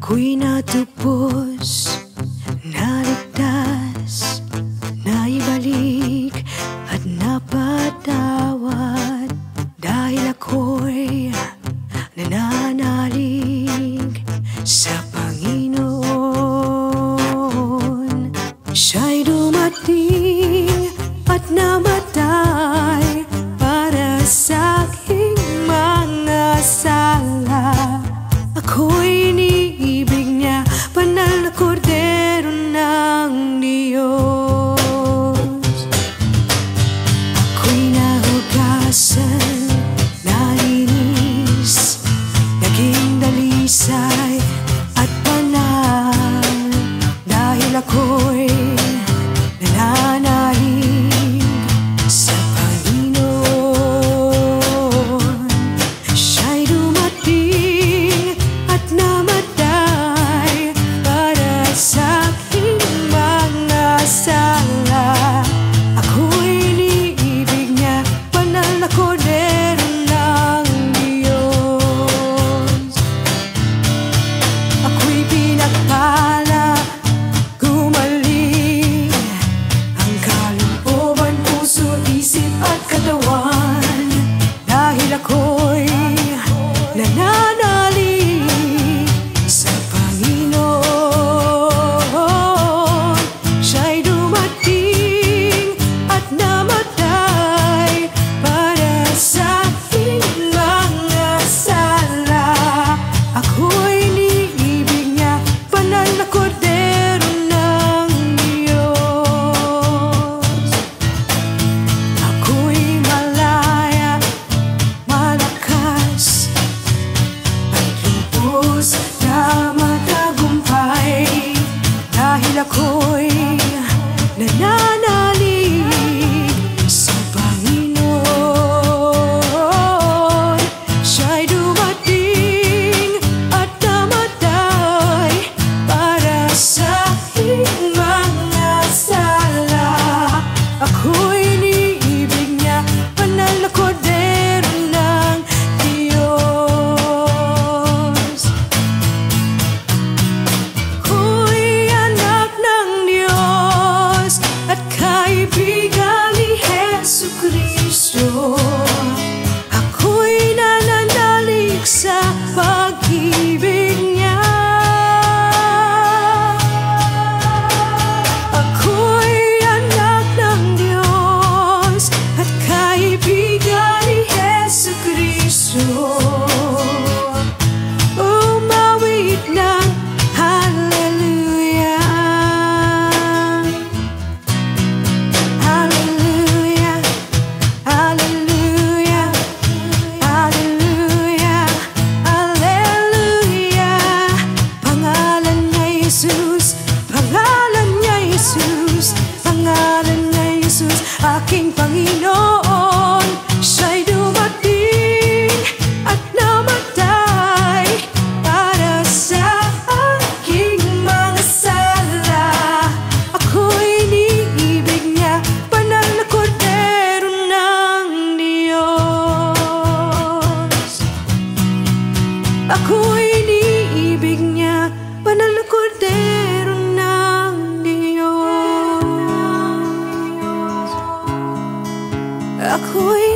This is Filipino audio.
Ako'y natupos, naligtas, naibalik at napatawad. Dahil ako'y nananalig sa Panginoon. Siya'y dumating at namatay para sa aking mga sala. Ako'y iniibig niya, banal na kordero ng Diyos. Ako'y nahugasan, nalinis, naging dalisay at banal. Dahil ako'y nananalig sa Panginoon. Siya'y dumating at namatay para sa aking mga sala. Ako'y iniibig niya, banal na kordero ng Diyos. Ako'y pinagpala, gumaling ang kalooban, puso, isip at katawan. Dahil ako'y nananalig sa Panginoon. Siya'y dumating at namatay para sa aking mga sala. Ako'y iniibig niya, banal na kordero ng Diyos. Ako'y malaya, malakas at lubos na matagumpay. Dahil ako'y nananalig sa Panginoon. Siya'y dumating at namatay para sa aking mga sala. Ako'y iniibig niya, banal na kordero ng Diyos. Ako'y anak ng Diyos at kaibigan ni Jesucristo. Ako'y nananalig sa pag-ibig niya. Ako'y anak ng Diyos at kaibigan ni Jesucristo. Umawit ng hallelujah, hallelujah, hallelujah, hallelujah, hallelujah. Pangalan niya Jesus, pangalan niya Jesus, pangalan niya Jesus, aking Panginoon. Siya'y dumating at namatay para sa aking mga sala. Ako'y iniibig niya, banal na kordero ng Diyos. Ako'y iniibig niya, banal na kordero ng Diyos. Ako'y